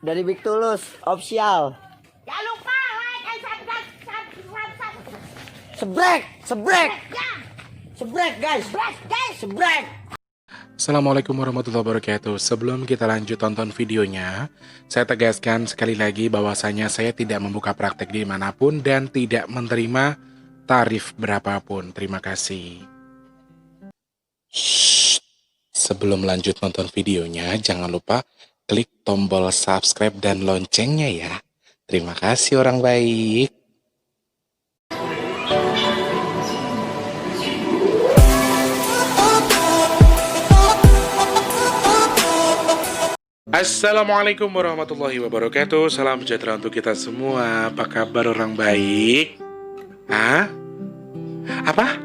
dari Big Tulus official. Jangan lupa like and subscribe. Sebrek, sebrek, Ya, sebrek guys, sebrek. Assalamualaikum warahmatullahi wabarakatuh. Sebelum kita lanjut tonton videonya, saya tegaskan sekali lagi bahwasanya saya tidak membuka praktek dimanapun dan tidak menerima tarif berapapun. Terima kasih. Shh. Sebelum lanjut nonton videonya, jangan lupa klik tombol subscribe dan loncengnya ya. Terima kasih orang baik. Assalamualaikum warahmatullahi wabarakatuh. Salam sejahtera untuk kita semua. Apa kabar orang baik? Hah? Apa?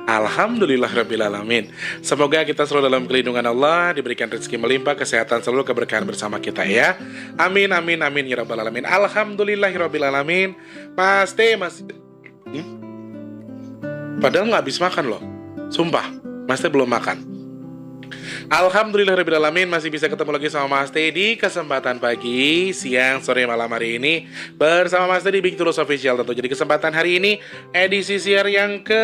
Alhamdulillahirrabbilalamin. Semoga kita selalu dalam kelindungan Allah, diberikan rezeki melimpah, kesehatan selalu, keberkahan bersama kita ya. Amin, amin, amin ya rabbal alamin. Alhamdulillahirrabbilalamin. Mas T, Mas Padahal nggak habis makan loh. Sumpah, Mas T belum makan. Alhamdulillahirrahmanirrahim, masih bisa ketemu lagi sama Mas T di kesempatan pagi, siang, sore, malam hari ini bersama Mas T di Big Tulus Official tentu. Jadi kesempatan hari ini edisi siar yang ke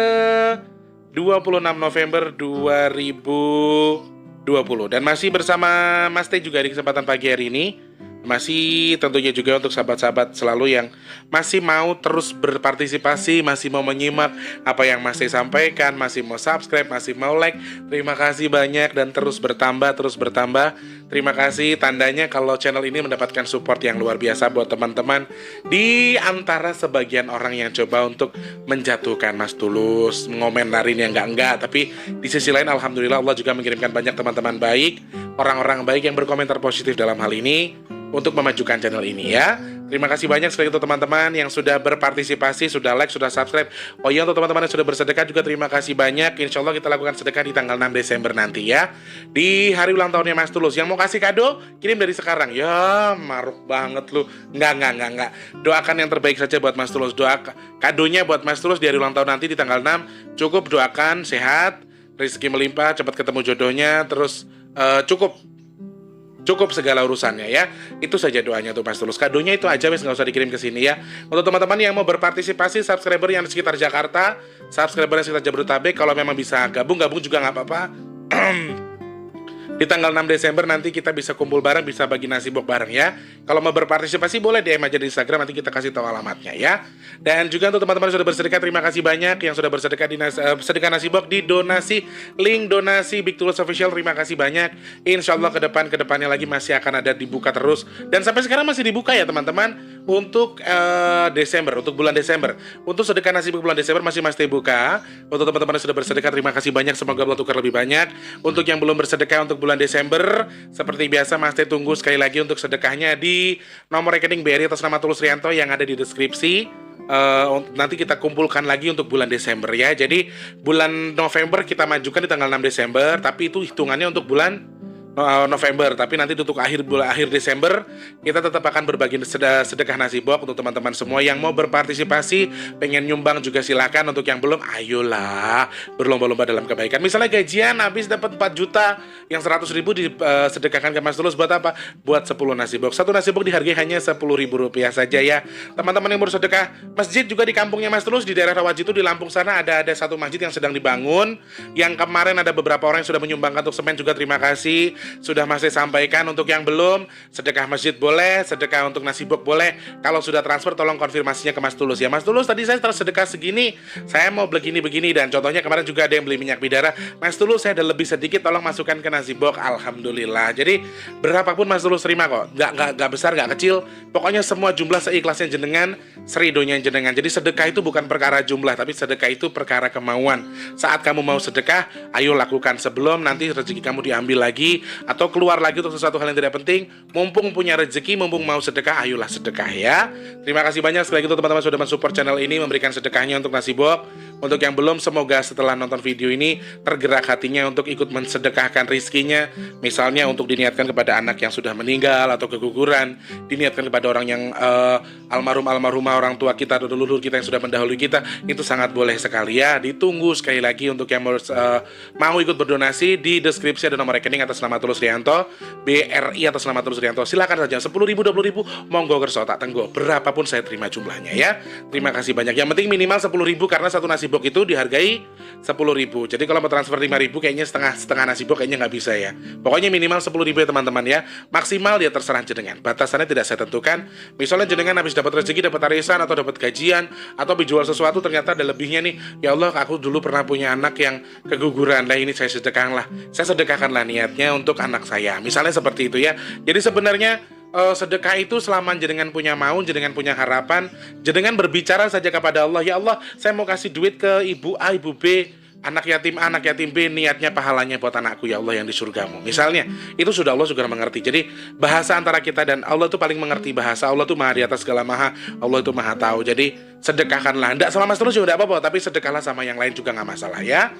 26 November 2020 dan masih bersama Mas T juga di kesempatan pagi hari ini. Masih tentunya juga untuk sahabat-sahabat selalu yang masih mau terus berpartisipasi, masih mau menyimak apa yang Mas T sampaikan, masih mau subscribe, masih mau like. Terima kasih banyak dan terus bertambah, terus bertambah. Terima kasih, tandanya kalau channel ini mendapatkan support yang luar biasa buat teman-teman di antara sebagian orang yang coba untuk menjatuhkan Mas Tulus, ngomentarin yang enggak, tapi di sisi lain alhamdulillah Allah juga mengirimkan banyak teman-teman baik, orang-orang baik yang berkomentar positif dalam hal ini untuk memajukan channel ini ya. Terima kasih banyak sekali untuk teman-teman yang sudah berpartisipasi, sudah like, sudah subscribe. Oh iya, untuk teman-teman yang sudah bersedekah juga terima kasih banyak. Insya Allah kita lakukan sedekah di tanggal 6 Desember nanti ya, di hari ulang tahunnya Mas Tulus. Yang mau kasih kado, kirim dari sekarang. Ya, maruk banget lu. Enggak. Doakan yang terbaik saja buat Mas Tulus. Doa kadonya buat Mas Tulus di hari ulang tahun nanti di tanggal 6. Cukup doakan sehat, rezeki melimpah, cepat ketemu jodohnya, terus cukup segala urusannya ya. Itu saja doanya tuh Mas Tulus. Kadonya itu aja wes, nggak usah dikirim ke sini ya. Untuk teman-teman yang mau berpartisipasi, subscriber yang di sekitar Jakarta, subscriber yang sekitar Jabodetabek, kalau memang bisa gabung juga nggak apa-apa. Di tanggal 6 Desember nanti kita bisa kumpul bareng, bisa bagi nasi bok bareng ya. Kalau mau berpartisipasi boleh DM aja di Instagram, nanti kita kasih tahu alamatnya ya. Dan juga untuk teman-teman yang sudah bersedekah, terima kasih banyak yang sudah bersedekah di sedekah nasi bok di donasi, link donasi Big Tulus Official. Terima kasih banyak. Insya Allah kedepannya lagi masih akan ada dibuka terus. Dan sampai sekarang masih dibuka ya teman-teman. Untuk Desember, untuk bulan Desember, untuk sedekah nasi bok bulan Desember masih buka. Untuk teman-teman yang sudah bersedekah, terima kasih banyak. Semoga Allah tukar lebih banyak. Untuk yang belum bersedekah untuk bulan Desember, seperti biasa Mas T tunggu sekali lagi untuk sedekahnya di nomor rekening BRI atas nama Tulus Rianto yang ada di deskripsi. Nanti kita kumpulkan lagi untuk bulan Desember ya. Jadi bulan November kita majukan di tanggal 6 Desember, tapi itu hitungannya untuk bulan November, tapi nanti untuk akhir Desember kita tetap akan berbagi sedekah nasi bok untuk teman-teman semua yang mau berpartisipasi, pengen nyumbang juga silakan. Untuk yang belum, ayolah berlomba-lomba dalam kebaikan. Misalnya gajian habis dapat 4 juta, yang 100.000 disedekahkan ke Mas Tulus buat apa? Buat 10 nasi bok. Satu nasi bok dihargai hanya Rp10.000 saja ya. Teman-teman yang baru sedekah, masjid juga di kampungnya Mas Tulus di daerah Rawajitu di Lampung sana ada satu masjid yang sedang dibangun. Yang kemarin ada beberapa orang yang sudah menyumbangkan untuk semen juga, terima kasih. Sudah Mas T sampaikan. Untuk yang belum, sedekah masjid boleh, sedekah untuk nasi bok boleh. Kalau sudah transfer tolong konfirmasinya ke Mas Tulus ya. Mas Tulus, tadi saya sedekah segini, saya mau begini, dan contohnya kemarin juga ada yang beli minyak bidara. Mas Tulus, saya ada lebih sedikit, tolong masukkan ke nasi bok. Alhamdulillah. Jadi berapapun Mas Tulus terima kok, nggak besar, nggak kecil, pokoknya semua jumlah seikhlasnya jenengan, seridonya jenengan. Jadi sedekah itu bukan perkara jumlah, tapi sedekah itu perkara kemauan. Saat kamu mau sedekah, ayo lakukan sebelum nanti rezeki kamu diambil lagi atau keluar lagi untuk sesuatu hal yang tidak penting. Mumpung punya rezeki, mumpung mau sedekah, ayolah sedekah ya. Terima kasih banyak sekali lagi untuk teman-teman sudah mensupport channel ini, memberikan sedekahnya untuk nasi bok. Untuk yang belum, semoga setelah nonton video ini tergerak hatinya untuk ikut mensedekahkan rizkinya. Misalnya untuk diniatkan kepada anak yang sudah meninggal atau keguguran, diniatkan kepada orang yang almarhumah orang tua kita atau leluhur kita yang sudah mendahului kita. Itu sangat boleh sekali ya. Ditunggu sekali lagi untuk yang mau ikut berdonasi. Di deskripsi ada nomor rekening atas nama Tulus Rianto, BRI atas nama Tulus Rianto. Silakan saja 10.000, 20.000, monggo kerso tak tenggo. Berapapun saya terima jumlahnya ya. Terima kasih banyak. Yang penting minimal 10.000 karena satu nasi box itu dihargai 10.000. Jadi kalau mau transfer 5.000 kayaknya setengah nasi box kayaknya nggak bisa ya. Pokoknya minimal 10.000 ya teman-teman ya. Maksimal ya terserah jenengan. Batasannya tidak saya tentukan. Misalnya jenengan habis dapat rezeki, dapat arisan atau dapat gajian atau dijual sesuatu ternyata ada lebihnya nih. Ya Allah, aku dulu pernah punya anak yang keguguran. Lah ini saya sedekahkanlah niatnya untuk anak saya. Misalnya seperti itu ya. Jadi sebenarnya sedekah itu selama jenengan punya mau, jenengan punya harapan, jenengan berbicara saja kepada Allah, ya Allah, saya mau kasih duit ke ibu A, ibu B, anak yatim B, niatnya pahalanya buat anakku ya Allah yang di surgamu. Misalnya, itu sudah Allah juga mengerti. Jadi bahasa antara kita dan Allah itu paling mengerti bahasa. Allah itu maha di atas segala maha, Allah itu maha tahu. Jadi sedekahkanlah, tidak sama Mas Tulus juga tidak apa-apa, tapi sedekahlah sama yang lain juga nggak masalah ya.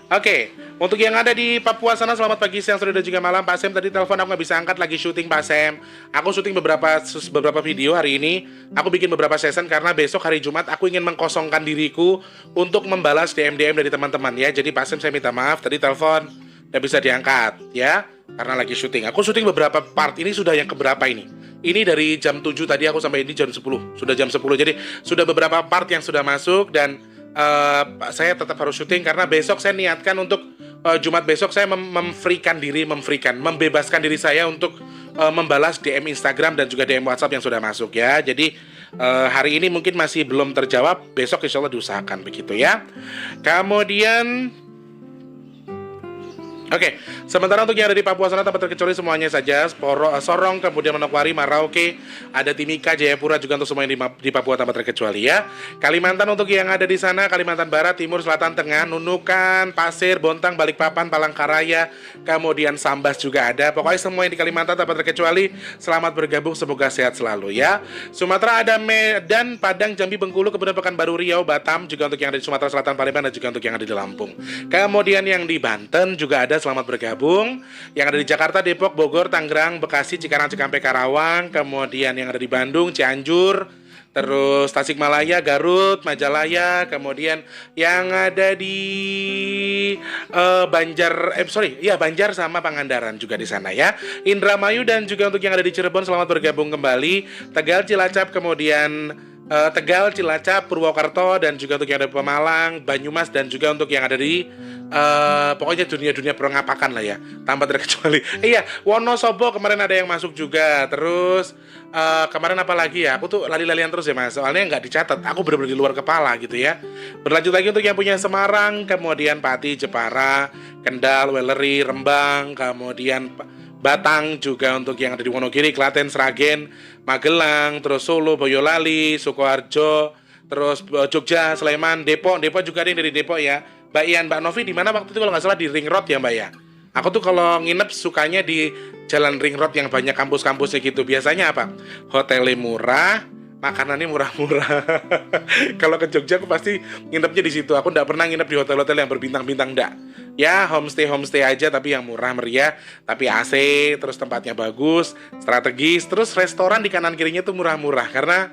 Oke, untuk yang ada di Papua sana, selamat pagi, siang, sore, dan juga malam. Pak Sem tadi telepon aku nggak bisa angkat, lagi syuting Pak Sem. Aku syuting beberapa video hari ini. Aku bikin beberapa session karena besok hari Jumat aku ingin mengkosongkan diriku untuk membalas DM dari teman-teman ya. Jadi Pak Sem saya minta maaf, tadi telepon nggak bisa diangkat ya, karena lagi syuting. Aku syuting beberapa part, ini sudah yang keberapa ini? Ini dari jam 7 tadi aku sampai ini jam 10. Sudah jam 10, jadi sudah beberapa part yang sudah masuk dan saya tetap harus syuting karena besok saya niatkan untuk Jumat besok saya membebaskan diri saya untuk membalas DM Instagram dan juga DM WhatsApp yang sudah masuk ya. Jadi hari ini mungkin masih belum terjawab, besok insya Allah diusahakan begitu ya. Kemudian oke, sementara untuk yang ada di Papua sana tanpa terkecuali semuanya saja, Sorong, kemudian Manokwari, Merauke, ada Timika, Jayapura juga untuk semua yang di Papua tanpa terkecuali ya. Kalimantan untuk yang ada di sana, Kalimantan Barat, Timur, Selatan, Tengah, Nunukan, Pasir, Bontang, Balikpapan, Palangkaraya, kemudian Sambas juga ada. Pokoknya semua yang di Kalimantan tanpa terkecuali, selamat bergabung, semoga sehat selalu ya. Sumatera ada Medan, Padang, Jambi, Bengkulu, kemudian Pekanbaru, Riau, Batam, juga untuk yang ada di Sumatera Selatan, Palembang, dan juga untuk yang ada di Lampung. Kemudian yang di Banten juga ada, selamat bergabung. Yang ada di Jakarta, Depok, Bogor, Tangerang, Bekasi, Cikarang, Cikampek, Karawang, kemudian yang ada di Bandung, Cianjur, terus Tasikmalaya, Garut, Majalaya, kemudian yang ada di Banjar sama Pangandaran juga di sana ya. Indramayu dan juga untuk yang ada di Cirebon, selamat bergabung kembali. Tegal, Cilacap, kemudian Tegal, Cilacap, Purwokerto, dan juga untuk yang ada di Pemalang, Banyumas, dan juga untuk yang ada di pokoknya dunia perengapakan lah ya, tanpa terkecuali. Iya, Wonosobo kemarin ada yang masuk juga. Terus kemarin apa lagi ya? Aku tuh lali-lalian terus ya mas, soalnya nggak dicatat. Aku benar-benar di luar kepala gitu ya. Berlanjut lagi untuk yang punya Semarang, kemudian Pati, Jepara, Kendal, Weleri, Rembang, kemudian Batang, juga untuk yang ada di Wonogiri, Klaten, Sragen, Magelang, terus Solo, Boyolali, Sukoharjo, terus Jogja, Sleman, Depok juga ada yang dari Depok ya. Mbak Ian, Mbak Novi di mana waktu itu kalau nggak salah di Ring Road ya Mbak ya. Aku tuh kalau nginep sukanya di Jalan Ring Road yang banyak kampus-kampusnya gitu. Biasanya apa? Hotelnya murah, makanannya murah-murah. Kalau ke Jogja aku pasti nginepnya di situ. Aku nggak pernah nginep di hotel-hotel yang berbintang-bintang, nggak. Ya homestay aja tapi yang murah meriah, tapi AC, terus tempatnya bagus, strategis, terus restoran di kanan kirinya tuh murah-murah karena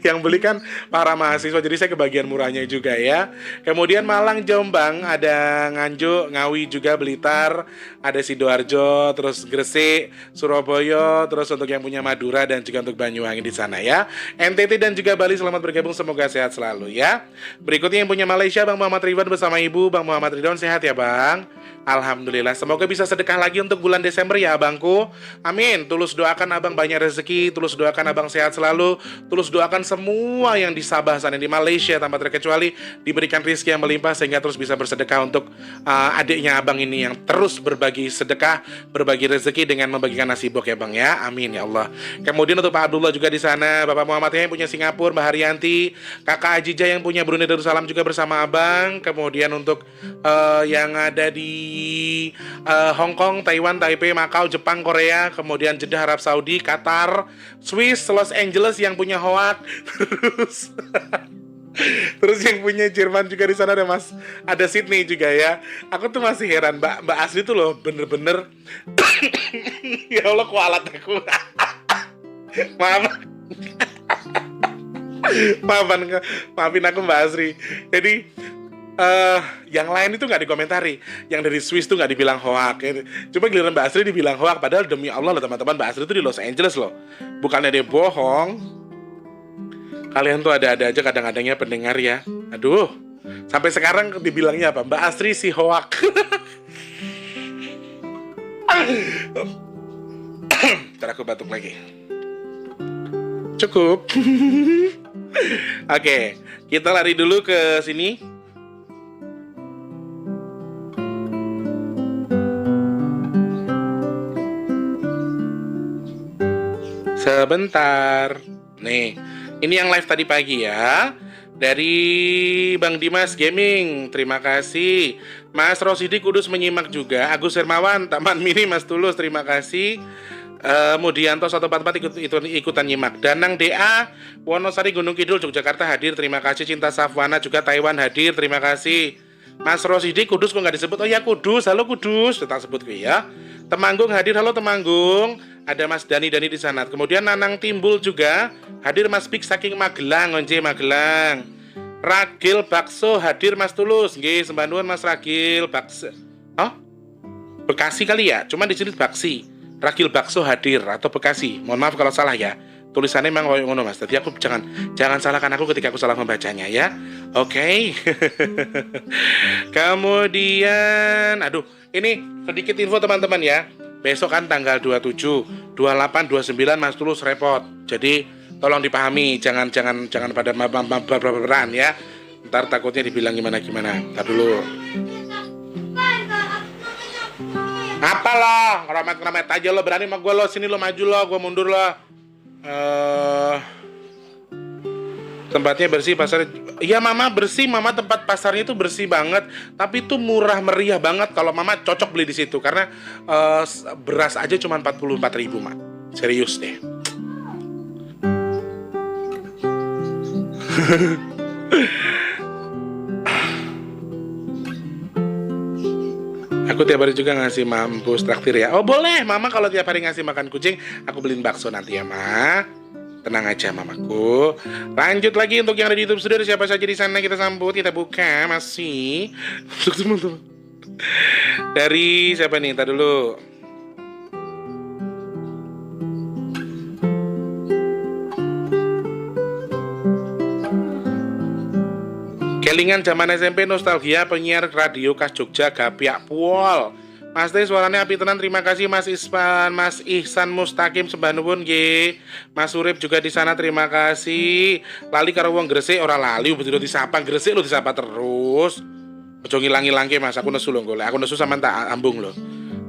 yang beli kan para mahasiswa, jadi saya kebagian murahnya juga ya. Kemudian Malang, Jombang, ada Nganjuk, Ngawi juga, Blitar, ada Sidoarjo, terus Gresik, Surabaya, terus untuk yang punya Madura dan juga untuk Banyuwangi di sana ya. NTT dan juga Bali, selamat bergabung, semoga sehat selalu ya. Berikutnya yang punya Malaysia, Bang Muhammad Ridwan bersama Ibu, Bang Muhammad Ridwan, sehat ya Bang? Alhamdulillah, semoga bisa sedekah lagi untuk bulan Desember ya abangku. Amin. Tulus doakan abang banyak rezeki, tulus doakan abang sehat selalu, tulus doakan semua yang di Sabah sana, di Malaysia tanpa terkecuali diberikan rezeki yang melimpah sehingga terus bisa bersedekah untuk adiknya abang ini yang terus berbagi sedekah, berbagi rezeki dengan membagikan nasi bok ya bang ya. Amin ya Allah. Kemudian untuk Pak Abdullah juga di sana, Bapak Muhammad yang punya Singapura, Mbak Haryanti, Kakak Ajija yang punya Brunei Darussalam juga bersama abang. Kemudian untuk yang ada di Hong Kong, Taiwan, Taipei, Macau, Jepang, Korea, kemudian Jeddah, Arab Saudi, Qatar, Swiss, Los Angeles yang punya Hoat, terus yang punya Jerman juga di sana ada Mas, ada Sydney juga ya. Aku tuh masih heran Mbak Asli tuh loh bener-bener ya Allah kualat aku. Maafin aku Mbak Asri. Jadi yang lain itu nggak dikomentari, yang dari Swiss tuh nggak dibilang hoak. Cuma giliran Mbak Asri dibilang hoak, padahal demi Allah loh teman-teman, Mbak Asri itu di Los Angeles loh, bukannya dia bohong. Kalian tuh ada-ada aja kadang-kadangnya pendengar ya. Aduh, sampai sekarang dibilangnya apa? Mbak Asri si hoak. Ntar aku batuk lagi. Cukup. Oke, kita lari dulu ke sini. Sebentar. Nih, ini yang live tadi pagi ya. Dari Bang Dimas Gaming, terima kasih. Mas Rosidi Kudus menyimak juga. Agus Hermawan, Taman Mini Mas Tulus, terima kasih. Mudianto 144 ikutan nyimak. Danang DA, Wonosari Gunung Kidul, Yogyakarta hadir, terima kasih. Cinta Safwana juga Taiwan hadir, terima kasih. Mas Rosidi Kudus kok nggak disebut? Oh ya Kudus, halo Kudus, tetap sebut gue ya. Temanggung hadir, halo Temanggung. Ada Mas Dani di sana. Kemudian Nanang Timbul juga hadir, Mas Big saking Magelang, Onje Magelang. Ragil Bakso hadir Mas Tulus. Nggih, sembah nuwun Mas Ragil Bakso. Oh? Bekasi kali ya? Cuma di sini Baksi. Ragil Bakso hadir atau Bekasi. Mohon maaf kalau salah ya. Tulisannya memang koyo ngono Mas. Jadi aku jangan salahkan aku ketika aku salah membacanya ya. Oke. Kemudian aduh, ini sedikit info teman-teman ya. Besok kan tanggal 27, 28, 29 Mas Tulus repot. Jadi tolong dipahami, jangan pada baperan ya. Ntar takutnya dibilang gimana. Ntar dulu. Apalah, ngeramet aja lo, berani sama gue lo, sini lo maju lo, gue mundur lo. Tempatnya bersih, pasar. Iya Mama bersih, Mama tempat pasarnya itu bersih banget. Tapi itu murah meriah banget. Kalau Mama cocok beli di situ karena beras aja cuma 44.000 Mak. Serius deh. Aku tiap hari juga ngasih mampus traktir ya. Oh boleh, Mama kalau tiap hari ngasih makan kucing, aku beliin bakso nanti ya Ma. Tenang aja Mamaku. Lanjut lagi untuk yang ada di YouTube Studio. Siapa saja di sana kita sambut, kita buka masih. Untuk teman-teman. Dari siapa nih? Ntar dulu. Kelingan zaman SMP nostalgia penyiar radio khas Jogja Gapiak Puol. Mas Teh suaranya api tenan, terima kasih Mas Ihsan Mustaqim sembah nuwun nggih. Mas Urip juga di sana, terima kasih. Lali karo wong Gresik ora lali betul disapa Gresik lo disapa terus. Ojo ngilang-ilang Mas, aku nesu lho golek. Aku nesu sama tak ambung lho.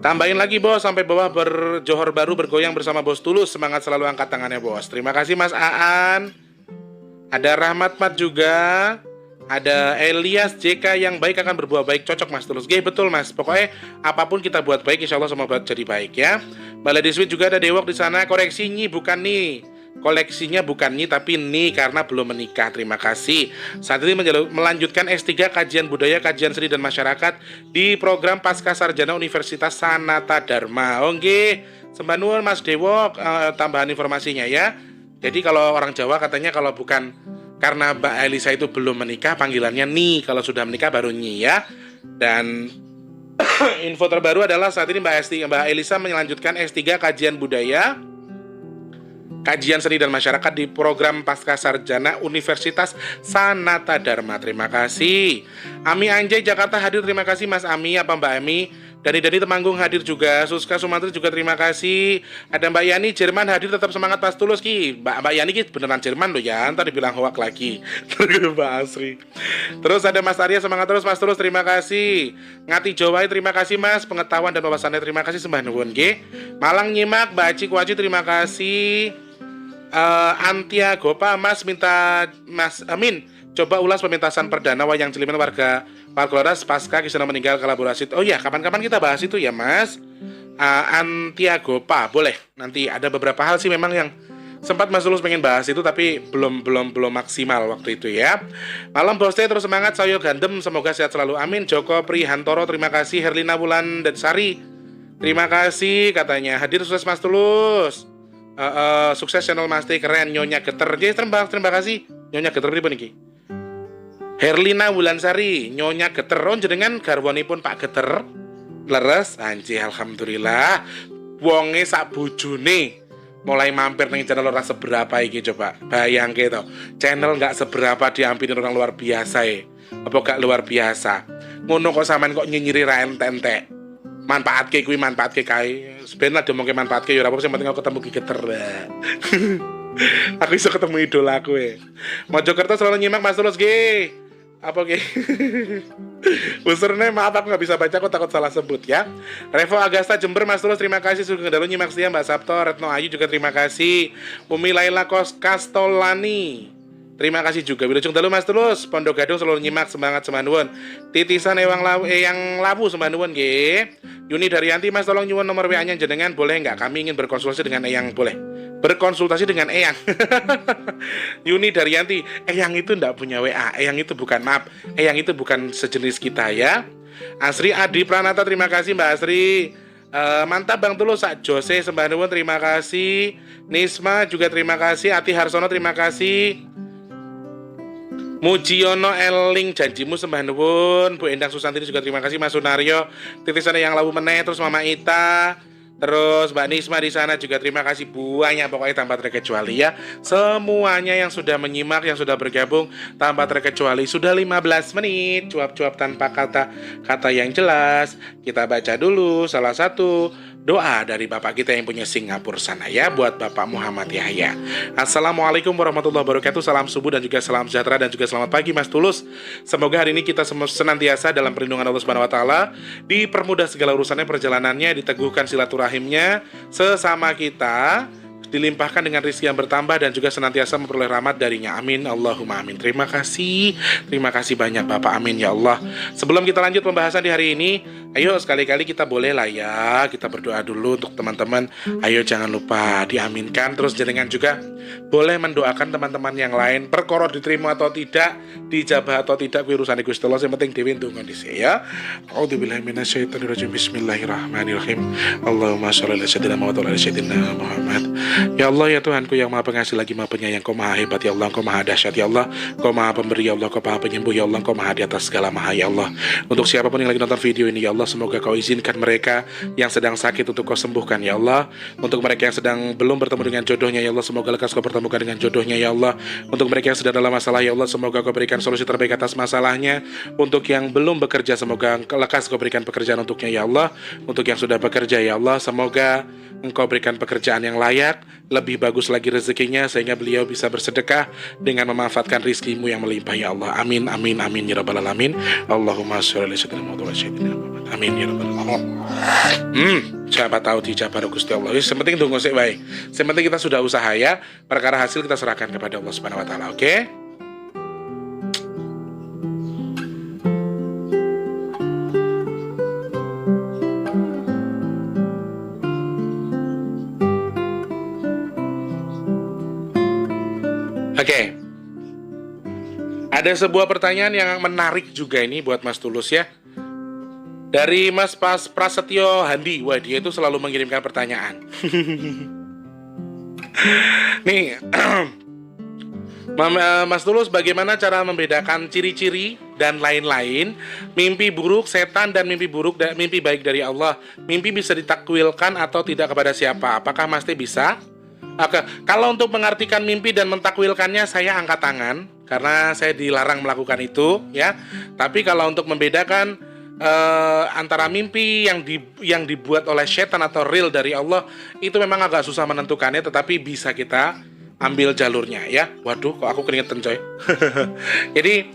Tambahin lagi Bos, sampai bawah berjohor baru bergoyang bersama Bos Tulus. Semangat selalu, angkat tangannya Bos. Terima kasih Mas Aan. Ada Rahmat Mat juga. Ada Elias JK, yang baik akan berbuah baik, cocok Mas Tulus. Oke, betul Mas. Pokoknya apapun kita buat baik, insya Allah semua buat jadi baik ya. Balai Sweet juga ada Dewok di sana. Koreksinya bukan nih. Koleksinya bukan nih tapi nih karena belum menikah. Terima kasih. Saat ini melanjutkan S3 Kajian Budaya, Kajian Seni dan Masyarakat di program Pasca Sarjana Universitas Sanata Dharma. Oke, sembah nuwun Mas Dewok, tambahan informasinya ya. Jadi kalau orang Jawa katanya kalau bukan karena Mbak Elisa itu belum menikah, panggilannya Ni. Kalau sudah menikah baru Nyi ya. Dan info terbaru adalah saat ini Mbak Elisa melanjutkan S3 Kajian Budaya, Kajian Seni dan Masyarakat di program Pasca Sarjana Universitas Sanata Dharma. Terima kasih. Ami Anjay Jakarta hadir, terima kasih Mas Ami. Apa Mbak Ami? Dani Temanggung hadir juga. Suska Sumantri juga terima kasih. Ada Mbak Yani Jerman hadir, tetap semangat Mas Tulus ki. Mbak Yani ki beneran Jerman loh ya. Ntar dibilang hoak lagi. Mbak Asri. Terus ada Mas Arya, semangat terus Mas Tulus, terima kasih. Ngati Jawai, terima kasih Mas, pengetahuan dan wawasannya terima kasih, sembah nuwun nggih. Malang nyimak, Mbak Aci Kuaci terima kasih. Antia Gopa Mas minta Mas Amin coba ulas pementasan perdana wayang Cilimen warga Palgloras pasca Kisana meninggal kolaborasi. Oh ya, kapan-kapan kita bahas itu ya Mas. Antia Gopa, boleh. Nanti ada beberapa hal sih memang yang sempat Mas Tulus pengen bahas itu tapi belum maksimal waktu itu ya. Malam Bos Teh, terus semangat, Sayo Gandem, semoga sehat selalu. Amin. Joko Prihantoro terima kasih. Herlina Wulan dan Sari terima kasih, katanya hadir sukses Mas Tulus. Sukses channel Mas Teh, keren. Nyonya Geter, terima kasih. Nyonya Geter pripun iki? Herlina Wulansari, Nyonya Geteron jenengan garwanipun Pak Geter. Leres, anji alhamdulillah. Wonge sak bojone mulai mampir ning channel ora seberapa iki coba. Bayangke to, channel nggak seberapa diampiri orang luar biasa Apa gak luar biasa? Ngono kok sampean kok nyinyiri ra entek-entek. Manfaatke kuwi manfaatke kae. Sebenarnya diomongke manfaatke ya ora apa-apa, sing penting aku ketemu Ki Geter. Aku bisa ketemu idolaku Mojokerto selalu nyimak Mas Tulus G. Apa G? Username maaf aku gak bisa baca, aku takut salah sebut ya. Revo Agasta Jember Mas Tulus terima kasih sudah ngedalu nyimak setia. Mbak Sabto Retno Ayu juga terima kasih. Umi Laila Kastolani terima kasih juga. Wilujeng dalu Mas Tulus Pondok Gadung selalu nyimak, semangat semanuwun. Titisan Ewang Lawu semanuwun nggih. Yuni Daryanti Mas tolong nyuwun nomor WA-nya jenengan boleh nggak? Kami ingin berkonsultasi dengan Eyang, boleh. Berkonsultasi dengan Eyang. Yuni Daryanti, Eyang itu nggak punya WA. Eyang itu bukan, maaf, Eyang itu bukan sejenis kita ya. Asri Adi Pranata terima kasih Mbak Asri. Mantap Bang Tulus, Sak Jose sembahnuwun terima kasih. Nisma juga terima kasih. Ati Harsono terima kasih. Mujiono Eling janjimu sembah nuwun. Bu Endang Susantini juga terima kasih. Mas Sunario titisan yang lawu meneh. Terus Mama Ita, terus Mbak Nisma di sana juga terima kasih banyak, pokoknya tanpa terkecuali ya. Semuanya yang sudah menyimak, yang sudah bergabung tanpa terkecuali. Sudah 15 menit cuap-cuap tanpa kata yang jelas. Kita baca dulu salah satu doa dari Bapak kita yang punya Singapura sana ya, buat Bapak Muhammad Yahya. Assalamualaikum warahmatullahi wabarakatuh. Salam subuh dan juga salam sejahtera dan juga selamat pagi Mas Tulus. Semoga hari ini kita senantiasa dalam perlindungan Allah Subhanahu wa taala, dipermudah segala urusannya, perjalanannya, diteguhkan silaturahimnya sesama kita, dilimpahkan dengan rezeki yang bertambah dan juga senantiasa memperoleh rahmat darinya. Amin Allahumma amin. Terima kasih banyak Bapak, amin ya Allah. Sebelum kita lanjut pembahasan di hari ini, ayo sekali-kali kita boleh lah ya, kita berdoa dulu untuk teman-teman. Ayo jangan lupa diaminkan. Terus jenengan juga boleh mendoakan teman-teman yang lain, perkara diterima atau tidak, dijabah atau tidak, kuwi urusane Gusti Allah, yang penting dhewe ndonga dhisik ya. A'udzubillahi minasyaitonirrajim. Bismillahirrahmanirrahim. Allahumma shalli ala sayyidina Muhammad wa ala sayyidina Muhammad. Ya Allah ya Tuhanku yang Maha Pengasih lagi Maha Penyayang, Kau Maha Hebat ya Allah, Kau Maha Dahsyat ya Allah, Kau Maha Pemberi ya Allah, Kau Maha Penyembuh ya Allah, Kau Maha di atas segala maha ya Allah. Untuk siapapun yang lagi nonton video ini ya Allah, semoga Kau izinkan mereka yang sedang sakit untuk Kau sembuhkan ya Allah. Untuk mereka yang sedang belum bertemu dengan jodohnya ya Allah, semoga lekas Kau pertemukan dengan jodohnya ya Allah. Untuk mereka yang sedang dalam masalah ya Allah, semoga Kau berikan solusi terbaik atas masalahnya. Untuk yang belum bekerja, semoga lekas Kau berikan pekerjaan untuknya ya Allah. Untuk yang sudah bekerja ya Allah, semoga Engkau berikan pekerjaan yang layak, lebih bagus lagi rezekinya, sehingga beliau bisa bersedekah dengan memanfaatkan rizkimu yang melimpah ya Allah. Amin, amin, amin ya rabbal alamin. Allahumma sholli ala sayyidina Muhammad. Amin ya rabbal alamin. Siapa tahu dijabah Gusti Allah. Yang penting tunggu sik wae. Yang penting kita sudah usaha ya. Perkara hasil kita serahkan kepada Allah Subhanahu wa taala. Oke? Oke. Ada sebuah pertanyaan yang menarik juga ini buat Mas Tulus ya. Dari Mas Prasetyo Handi. Wah, dia itu selalu mengirimkan pertanyaan. Nih, Mas Tulus, bagaimana cara membedakan ciri-ciri dan lain-lain mimpi buruk setan dan mimpi buruk dan mimpi baik dari Allah? Mimpi bisa ditakwilkan atau tidak kepada siapa? Apakah Mas Teh bisa? Oke, kalau untuk mengartikan mimpi dan mentakwilkannya saya angkat tangan karena saya dilarang melakukan itu ya. Tapi kalau untuk membedakan antara mimpi yang dibuat oleh setan atau real dari Allah, itu memang agak susah menentukannya, tetapi bisa kita ambil jalurnya ya. Waduh, kok aku keringetan coy. Jadi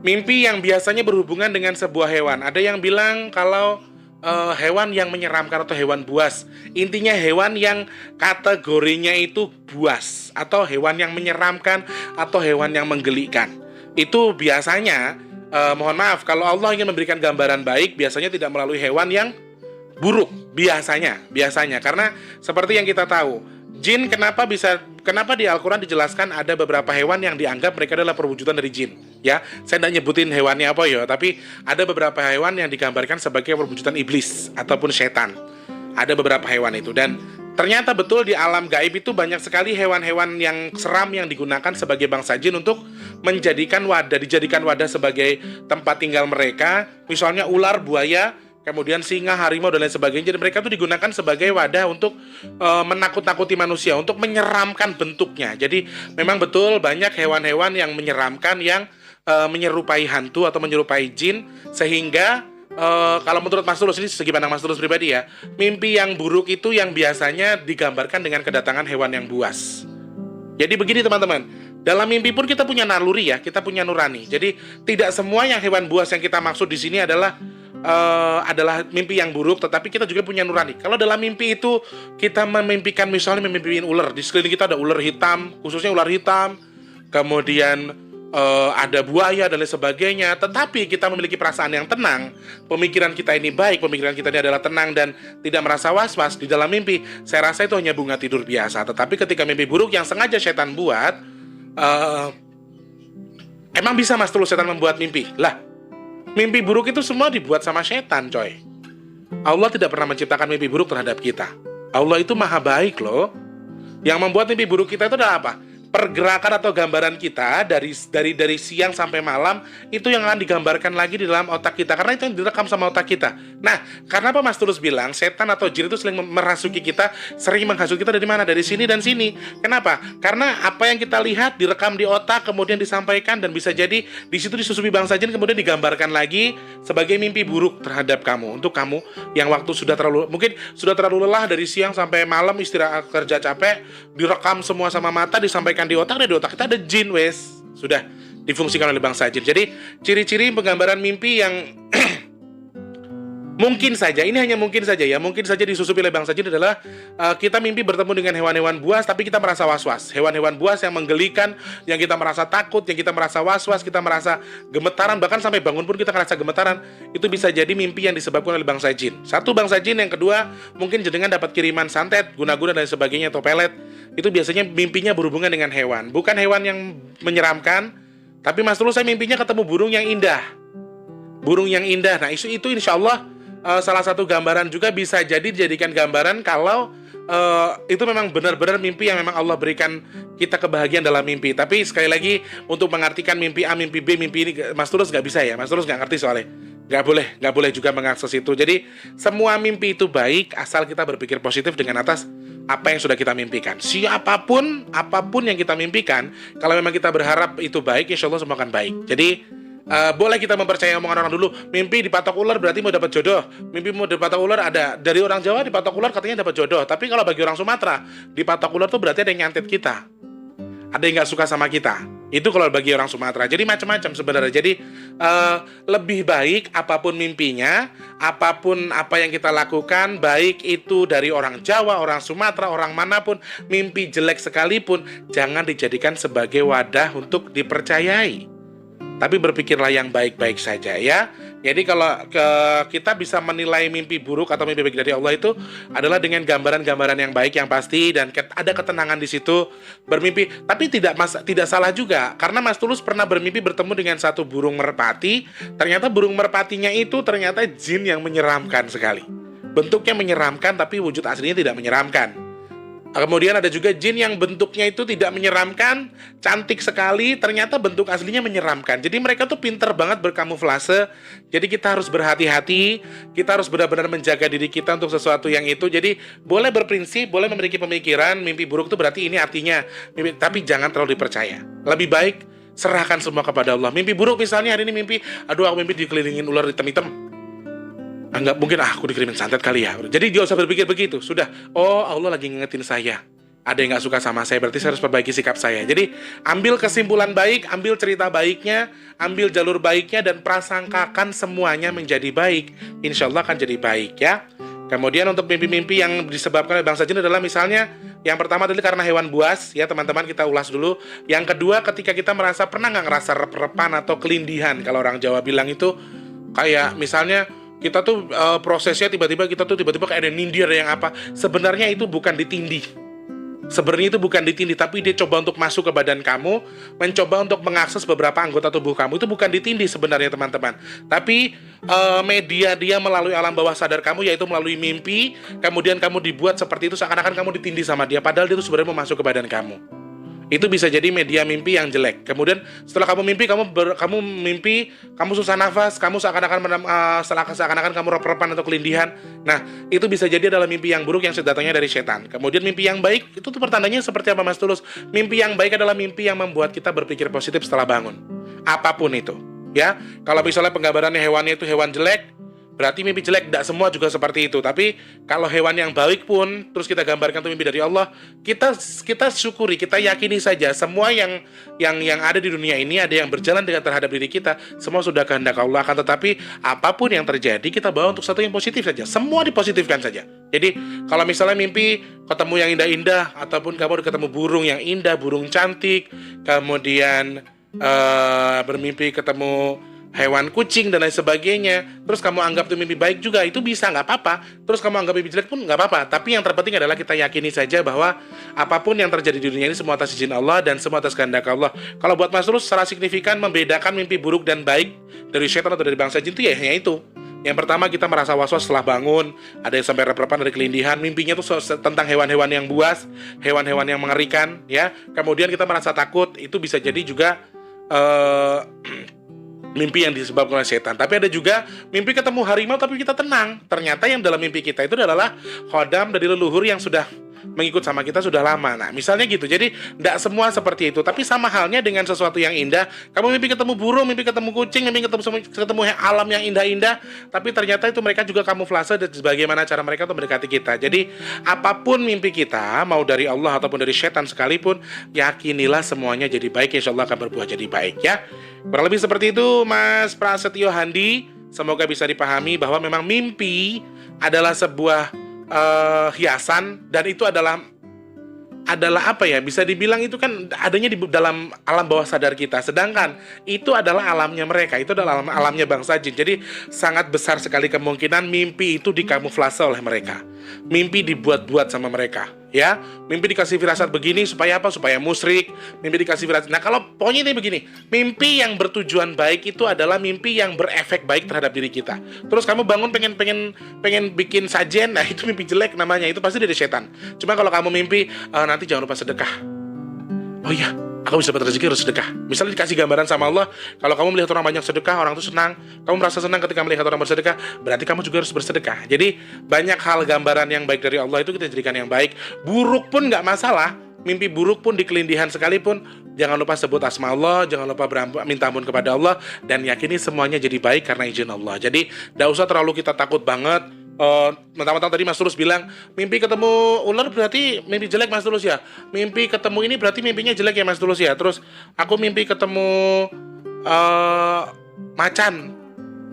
mimpi yang biasanya berhubungan dengan sebuah hewan. Ada yang bilang kalau hewan yang menyeramkan atau hewan buas. Intinya hewan yang kategorinya itu buas atau hewan yang menyeramkan atau hewan yang menggelikan. Itu biasanya mohon maaf, kalau Allah ingin memberikan gambaran baik, biasanya tidak melalui hewan yang buruk. Biasanya karena seperti yang kita tahu, jin kenapa di Al-Quran dijelaskan ada beberapa hewan yang dianggap mereka adalah perwujudan dari jin ya. Saya tidak nyebutin hewannya apa ya, tapi ada beberapa hewan yang digambarkan sebagai perwujudan iblis ataupun setan. Ada beberapa hewan itu, dan Ternyata betul di alam gaib itu banyak sekali hewan-hewan yang seram yang digunakan sebagai bangsa jin untuk dijadikan wadah sebagai tempat tinggal mereka. Misalnya ular, buaya, kemudian singa, harimau dan lain sebagainya. Jadi mereka itu digunakan sebagai wadah untuk menakut-nakuti manusia, untuk menyeramkan bentuknya. Jadi memang betul banyak hewan-hewan yang menyeramkan, yang menyerupai hantu atau menyerupai jin, sehingga kalau menurut Mas Tulus, ini segi pandang Mas Tulus pribadi ya, mimpi yang buruk itu yang biasanya digambarkan dengan kedatangan hewan yang buas. Jadi begini teman-teman, dalam mimpi pun kita punya naluri ya, kita punya nurani. Jadi tidak semua yang hewan buas yang kita maksud di sini adalah mimpi yang buruk, tetapi kita juga punya nurani. Kalau dalam mimpi itu kita memimpikan, misalnya memimpikan ular, di sekeliling kita ada ular hitam, khususnya ular hitam, kemudian ada buaya dan lain sebagainya, tetapi kita memiliki perasaan yang tenang, pemikiran kita ini baik, pemikiran kita ini adalah tenang dan tidak merasa was-was di dalam mimpi, saya rasa itu hanya bunga tidur biasa. Tetapi ketika mimpi buruk yang sengaja setan buat, emang bisa Mas Tulus setan membuat mimpi? Lah, mimpi buruk itu semua dibuat sama setan, coy. Allah tidak pernah menciptakan mimpi buruk terhadap kita. Allah itu maha baik loh. Yang membuat mimpi buruk kita itu adalah apa? Pergerakan atau gambaran kita dari siang sampai malam itu yang akan digambarkan lagi di dalam otak kita, karena itu yang direkam sama otak kita. Nah, karena apa Mas Tulus bilang setan atau jin itu sering merasuki kita, sering menghasut kita dari mana? Dari sini dan sini. Kenapa? Karena apa yang kita lihat direkam di otak, kemudian disampaikan, dan bisa jadi di situ disusupi bangsa jin, kemudian digambarkan lagi sebagai mimpi buruk terhadap kamu. Untuk kamu yang waktu mungkin sudah terlalu lelah dari siang sampai malam, istirahat kerja capek, direkam semua sama mata, disampaikan di otak, dan di otak kita ada jin, wes sudah difungsikan oleh bangsa jin. Jadi ciri-ciri penggambaran mimpi yang mungkin saja, ini hanya mungkin saja ya, mungkin saja disusupi oleh bangsa jin adalah kita mimpi bertemu dengan hewan-hewan buas, tapi kita merasa was-was. Hewan-hewan buas yang menggelikan, yang kita merasa takut, yang kita merasa was-was, kita merasa gemetaran, bahkan sampai bangun pun kita merasa gemetaran. Itu bisa jadi mimpi yang disebabkan oleh bangsa jin. Satu, bangsa jin. Yang kedua, mungkin jenengan dapat kiriman santet, guna-guna dan sebagainya, atau pelet. Itu biasanya mimpinya berhubungan dengan hewan. Bukan hewan yang menyeramkan, tapi Mas Tulus, saya mimpinya ketemu burung yang indah. Burung yang indah. Nah, itu insya Allah salah satu gambaran juga bisa jadi dijadikan gambaran kalau itu memang benar-benar mimpi yang memang Allah berikan kita kebahagiaan dalam mimpi. Tapi sekali lagi, untuk mengartikan mimpi A, mimpi B, mimpi ini Mas Tulus nggak bisa ya. Mas Tulus nggak ngerti soalnya. Nggak boleh juga mengakses itu. Jadi semua mimpi itu baik asal kita berpikir positif dengan atas apa yang sudah kita mimpikan. Apapun yang kita mimpikan, kalau memang kita berharap itu baik, insya Allah semua akan baik. Jadi boleh kita mempercayai omongan orang dulu. Mimpi dipatok ular berarti mau dapat jodoh. Mimpi mau dipatok ular, ada dari orang Jawa dipatok ular katanya dapat jodoh. Tapi kalau bagi orang Sumatera, dipatok ular tuh berarti ada yang nyantet kita, ada yang nggak suka sama kita. Itu kalau bagi orang Sumatera. Jadi macam-macam sebenarnya. Jadi lebih baik apapun mimpinya, apapun apa yang kita lakukan, baik itu dari orang Jawa, orang Sumatera, orang manapun, mimpi jelek sekalipun jangan dijadikan sebagai wadah untuk dipercayai. Tapi berpikirlah yang baik-baik saja ya. Jadi kalau kita bisa menilai mimpi buruk atau mimpi baik dari Allah itu adalah dengan gambaran-gambaran yang baik yang pasti, dan ada ketenangan di situ bermimpi. Tapi tidak salah juga, karena Mas Tulus pernah bermimpi bertemu dengan satu burung merpati. Ternyata burung merpatinya itu ternyata jin yang menyeramkan sekali. Bentuknya menyeramkan tapi wujud aslinya tidak menyeramkan. Kemudian ada juga jin yang bentuknya itu tidak menyeramkan, cantik sekali, ternyata bentuk aslinya menyeramkan. Jadi mereka tuh pinter banget berkamuflase. Jadi kita harus berhati-hati, kita harus benar-benar menjaga diri kita untuk sesuatu yang itu. Jadi boleh berprinsip, boleh memiliki pemikiran, mimpi buruk itu berarti ini artinya mimpi, tapi jangan terlalu dipercaya. Lebih baik serahkan semua kepada Allah. Mimpi buruk misalnya hari ini mimpi, aduh aku mimpi dikelilingin ular hitam-hitam. Enggak mungkin, aku dikirimin santet kali ya. Jadi dia usah berpikir begitu. Sudah, oh Allah lagi ngingetin saya, ada yang gak suka sama saya, berarti saya harus perbaiki sikap saya. Jadi ambil kesimpulan baik, ambil cerita baiknya, ambil jalur baiknya, dan prasangkakan semuanya menjadi baik. Insya Allah akan jadi baik ya. Kemudian untuk mimpi-mimpi yang disebabkan oleh bangsa jin adalah misalnya, yang pertama adalah karena hewan buas ya teman-teman, kita ulas dulu. Yang kedua, ketika kita merasa, pernah gak ngerasa rep-repan atau kelindihan, kalau orang Jawa bilang itu kayak misalnya kita tuh prosesnya tiba-tiba kayak ada nindir yang apa. Sebenarnya itu bukan ditindih. Sebenarnya itu bukan ditindih, tapi dia coba untuk masuk ke badan kamu, mencoba untuk mengakses beberapa anggota tubuh kamu. Itu bukan ditindih sebenarnya teman-teman, tapi media dia melalui alam bawah sadar kamu, yaitu melalui mimpi. Kemudian kamu dibuat seperti itu, seakan-akan kamu ditindih sama dia, padahal dia itu sebenarnya mau masuk ke badan kamu. Itu bisa jadi media mimpi yang jelek. Kemudian setelah kamu mimpi, kamu mimpi kamu susah nafas, kamu seakan-akan kamu rep-repan atau kelindihan. Nah, itu bisa jadi adalah mimpi yang buruk yang datangnya dari setan. Kemudian mimpi yang baik itu tuh pertandanya seperti apa Mas Tulus? Mimpi yang baik adalah mimpi yang membuat kita berpikir positif setelah bangun. Apapun itu, ya. Kalau misalnya penggambarannya hewannya itu hewan jelek, berarti mimpi jelek. Tidak semua juga seperti itu. Tapi kalau hewan yang baik pun terus kita gambarkan itu mimpi dari Allah, kita syukuri, kita yakini saja semua yang ada di dunia ini, ada yang berjalan dengan terhadap diri kita, semua sudah kehendak Allah. Akan tetapi apapun yang terjadi, kita bawa untuk satu yang positif saja. Semua dipositifkan saja. Jadi kalau misalnya mimpi ketemu yang indah-indah, ataupun kamu ketemu burung yang indah, burung cantik, kemudian bermimpi ketemu hewan kucing dan lain sebagainya, terus kamu anggap itu mimpi baik juga, itu bisa, nggak apa-apa. Terus kamu anggap mimpi jelek pun nggak apa-apa. Tapi yang terpenting adalah kita yakini saja bahwa apapun yang terjadi di dunia ini semua atas izin Allah dan semua atas kehendak Allah. Kalau buat Mas Tulus secara signifikan membedakan mimpi buruk dan baik dari setan atau dari bangsa jin itu ya hanya itu. Yang pertama, kita merasa was-was setelah bangun, ada yang sampai rep-repan dari kelindihan, mimpinya tuh tentang hewan-hewan yang buas, hewan-hewan yang mengerikan, ya. Kemudian kita merasa takut, itu bisa jadi juga mimpi yang disebabkan oleh setan. Tapi ada juga mimpi ketemu harimau tapi kita tenang. Ternyata yang dalam mimpi kita itu adalah khodam dari leluhur yang sudah mengikut sama kita sudah lama. Nah, misalnya gitu. Jadi, tidak semua seperti itu. Tapi sama halnya dengan sesuatu yang indah. Kamu mimpi ketemu burung, mimpi ketemu kucing, mimpi ketemu alam yang indah-indah. Tapi ternyata itu mereka juga kamuflase dan bagaimana cara mereka untuk mendekati kita. Jadi, apapun mimpi kita, mau dari Allah ataupun dari setan sekalipun, yakinilah semuanya jadi baik. Insya Allah akan berbuah jadi baik, ya. Kurang lebih seperti itu, Mas Prasetyo Handi. Semoga bisa dipahami bahwa memang mimpi adalah sebuah hiasan, dan itu adalah apa ya, bisa dibilang itu kan adanya di dalam alam bawah sadar kita, sedangkan itu adalah alamnya mereka, itu adalah alamnya bangsa jin. Jadi sangat besar sekali kemungkinan mimpi itu dikamuflase oleh mereka, mimpi dibuat-buat sama mereka, ya. Mimpi dikasih firasat begini supaya apa? Supaya musyrik. Mimpi dikasih firasat. Nah, kalau pokoknya ini begini, mimpi yang bertujuan baik itu adalah mimpi yang berefek baik terhadap diri kita. Terus kamu bangun pengen bikin sajen, nah itu mimpi jelek namanya, itu pasti dari setan. Cuma kalau kamu mimpi nanti jangan lupa sedekah. Oh iya, aku bisa dapat rezeki, harus sedekah. Misalnya dikasih gambaran sama Allah, kalau kamu melihat orang banyak sedekah, orang itu senang, kamu merasa senang ketika melihat orang bersedekah, berarti kamu juga harus bersedekah. Jadi banyak hal gambaran yang baik dari Allah itu kita jadikan yang baik. Buruk pun nggak masalah, mimpi buruk pun di kelindihan sekalipun, jangan lupa sebut asma Allah, jangan lupa minta ampun kepada Allah, dan yakini semuanya jadi baik karena izin Allah. Jadi nggak usah terlalu kita takut banget. Mentang-mentang tadi Mas Tulus bilang mimpi ketemu ular berarti mimpi jelek Mas Tulus ya, mimpi ketemu ini berarti mimpinya jelek ya Mas Tulus ya. Terus aku mimpi ketemu macan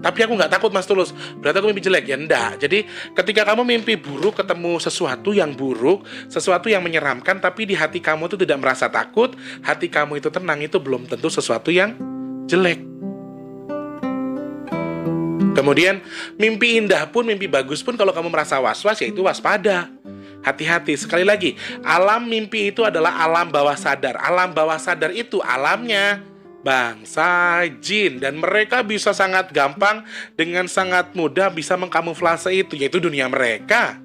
tapi aku nggak takut Mas Tulus, berarti aku mimpi jelek ya? Enggak. Jadi ketika kamu mimpi buruk ketemu sesuatu yang buruk, sesuatu yang menyeramkan, tapi di hati kamu itu tidak merasa takut, hati kamu itu tenang, itu belum tentu sesuatu yang jelek. Kemudian mimpi indah pun, mimpi bagus pun, kalau kamu merasa was-was, ya itu waspada. Hati-hati. Sekali lagi, alam mimpi itu adalah alam bawah sadar. Alam bawah sadar itu alamnya bangsa jin, dan mereka bisa sangat gampang dengan sangat mudah bisa mengkamuflase itu, yaitu dunia mereka.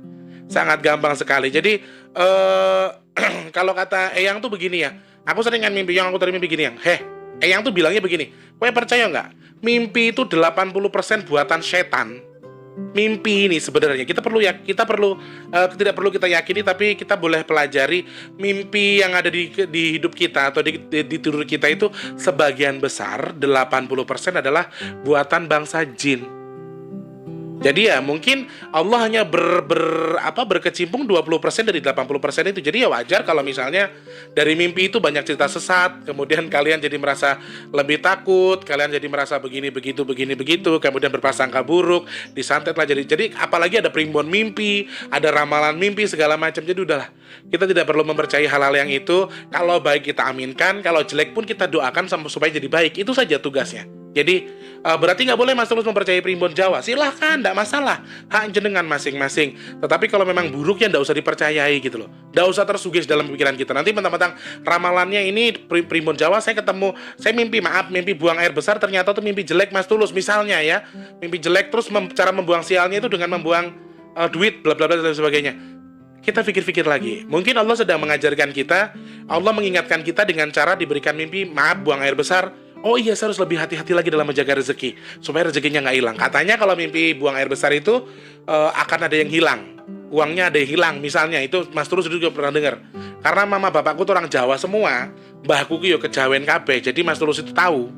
Sangat gampang sekali. Jadi kalau kata Eyang tuh begini ya, aku sering mimpi yang aku tadi mimpi gini yang, Eyang tuh bilangnya begini, kowe percaya nggak? Mimpi itu 80% buatan setan. Mimpi ini sebenarnya tidak perlu kita yakini, tapi kita boleh pelajari mimpi yang ada di hidup kita atau di tidur kita itu sebagian besar 80% adalah buatan bangsa jin. Jadi ya mungkin Allah hanya berkecimpung 20% dari 80% itu. Jadi ya wajar kalau misalnya dari mimpi itu banyak cerita sesat, kemudian kalian jadi merasa lebih takut, kalian jadi merasa begini begitu, kemudian berprasangka buruk, disantetlah jadi apalagi ada primbon mimpi, ada ramalan mimpi segala macam. Jadi udahlah, kita tidak perlu mempercayai hal-hal yang itu. Kalau baik kita aminkan, kalau jelek pun kita doakan supaya jadi baik. Itu saja tugasnya. Jadi Berarti nggak boleh Mas Tulus mempercayai primbon Jawa. Silahkan, nggak masalah. Hak jenengan masing-masing. Tetapi kalau memang buruk ya nggak usah dipercayai gitu loh. Nggak usah tersugesti dalam pikiran kita. Nanti mentang-mentang ramalannya ini primbon Jawa, saya mimpi buang air besar, ternyata tuh mimpi jelek Mas Tulus misalnya ya. Mimpi jelek terus cara membuang sialnya itu dengan membuang duit bla bla bla dan sebagainya. Kita pikir-pikir lagi. Mungkin Allah sedang mengajarkan kita, Allah mengingatkan kita dengan cara diberikan mimpi, buang air besar. Oh iya, saya harus lebih hati-hati lagi dalam menjaga rezeki, supaya rezekinya nggak hilang. Katanya kalau mimpi buang air besar itu akan ada yang hilang, uangnya ada yang hilang. Misalnya itu Mas Tulus juga pernah dengar. Karena mama bapakku tuh orang Jawa semua, mbahku yo kejawen kabeh. Jadi Mas Tulus itu tahu.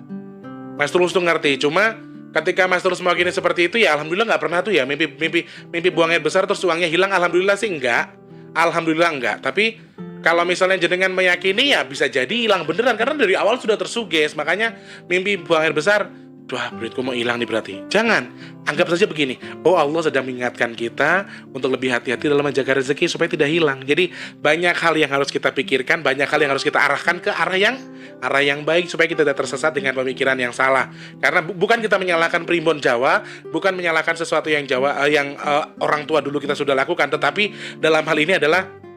Mas Tulus tuh ngerti. Cuma ketika Mas Tulus mewakili seperti itu ya alhamdulillah nggak pernah tuh ya mimpi buang air besar terus uangnya hilang. Alhamdulillah sih enggak. Alhamdulillah enggak. Tapi kalau misalnya jenengan meyakini ya bisa jadi hilang beneran karena dari awal sudah tersuges. Makanya mimpi buang air besar, wah duitku mau hilang nih berarti. Jangan, anggap saja begini. Oh Allah sedang mengingatkan kita untuk lebih hati-hati dalam menjaga rezeki supaya tidak hilang. Jadi banyak hal yang harus kita pikirkan, banyak hal yang harus kita arahkan ke arah yang baik supaya kita tidak tersesat dengan pemikiran yang salah. Karena bukan kita menyalahkan primbon Jawa, bukan menyalahkan sesuatu yang orang tua dulu kita sudah lakukan, tetapi dalam hal ini adalah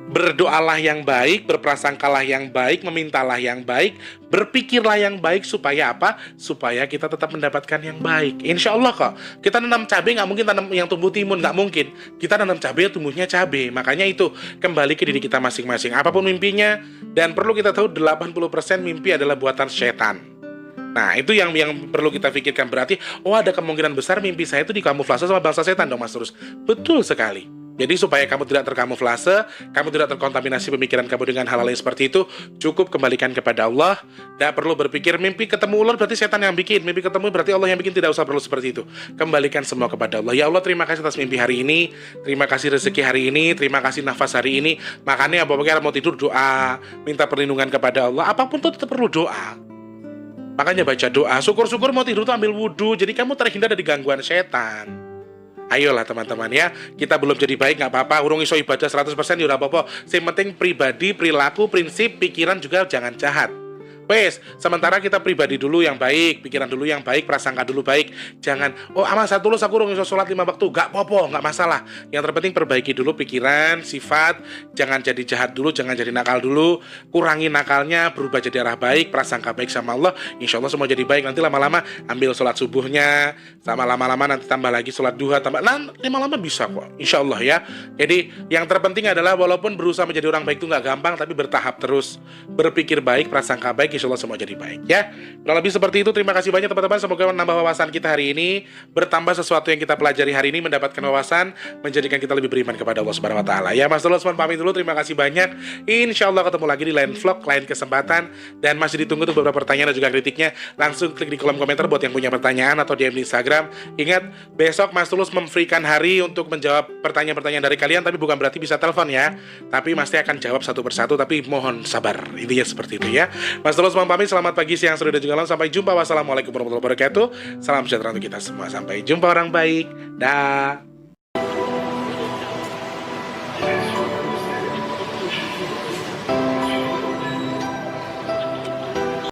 berdoalah yang baik, berprasangkalah yang baik, memintalah yang baik, berpikirlah yang baik supaya apa? Supaya kita tetap mendapatkan yang baik. Insya Allah kok. Kita nanam cabai nggak mungkin tanam yang tumbuh timun, nggak mungkin. Kita nanam cabai tumbuhnya cabai. Makanya itu kembali ke diri kita masing-masing. Apapun mimpinya, dan perlu kita tahu 80% mimpi adalah buatan setan. Nah itu yang perlu kita pikirkan. Berarti ada kemungkinan besar mimpi saya itu dikamuflase sama bangsa setan dong Mas Tulus. Betul sekali. Jadi supaya kamu tidak terkamuflase, kamu tidak terkontaminasi pemikiran kamu dengan hal-hal yang seperti itu, cukup kembalikan kepada Allah. Tidak perlu berpikir mimpi ketemu ular berarti setan yang bikin, mimpi ketemu berarti Allah yang bikin, tidak usah perlu seperti itu. Kembalikan semua kepada Allah. Ya Allah, terima kasih atas mimpi hari ini, terima kasih rezeki hari ini, terima kasih nafas hari ini. Makanya apabila mau tidur doa, minta perlindungan kepada Allah. Apapun itu tetap perlu doa. Makanya baca doa. Syukur-syukur mau tidur tuh ambil wudhu. Jadi kamu terhindar dari gangguan setan. Ayolah teman-teman ya, kita belum jadi baik nggak apa-apa, urung iso ibadah 100% ya udah apa-apa. Yang penting pribadi, perilaku, prinsip, pikiran juga jangan jahat. Wes, sementara kita pribadi dulu yang baik, pikiran dulu yang baik, prasangka dulu baik. Jangan, Mas Tulus aku urung iso sholat 5 waktu, nggak apa-apa, nggak masalah. Yang terpenting perbaiki dulu pikiran, sifat, jangan jadi jahat dulu, jangan jadi nakal dulu, kurangi nakalnya, berubah jadi arah baik, prasangka baik sama Allah. Insya Allah semua jadi baik. Nanti lama-lama ambil sholat subuhnya, sama lama-lama nanti tambah lagi sholat duha, lama-lama bisa kok, Insya Allah ya. Jadi yang terpenting adalah walaupun berusaha menjadi orang baik itu nggak gampang, tapi bertahap terus, berpikir baik, prasangka baik. Insya Allah semua jadi baik ya. Kurang lebih seperti itu. Terima kasih banyak teman-teman. Semoga menambah wawasan kita hari ini, bertambah sesuatu yang kita pelajari hari ini, mendapatkan wawasan, menjadikan kita lebih beriman kepada Allah Subhanahu Wa Taala. Ya Mas Tulus pamit dulu. Terima kasih banyak. Insya Allah ketemu lagi di lain vlog, lain kesempatan, dan masih ditunggu tuh beberapa pertanyaan dan juga kritiknya. Langsung klik di kolom komentar buat yang punya pertanyaan atau DM di Instagram. Ingat, besok Mas Tulus memberikan hari untuk menjawab pertanyaan-pertanyaan dari kalian, tapi bukan berarti bisa telepon ya. Tapi Mas akan jawab satu persatu, tapi mohon sabar. Intinya seperti itu ya. Mas Tulus pamit, selamat pagi, siang, sore, dan juga malam. Sampai jumpa. Wassalamualaikum warahmatullahi wabarakatuh. Salam sejahtera untuk kita semua. Sampai jumpa orang baik. Dah.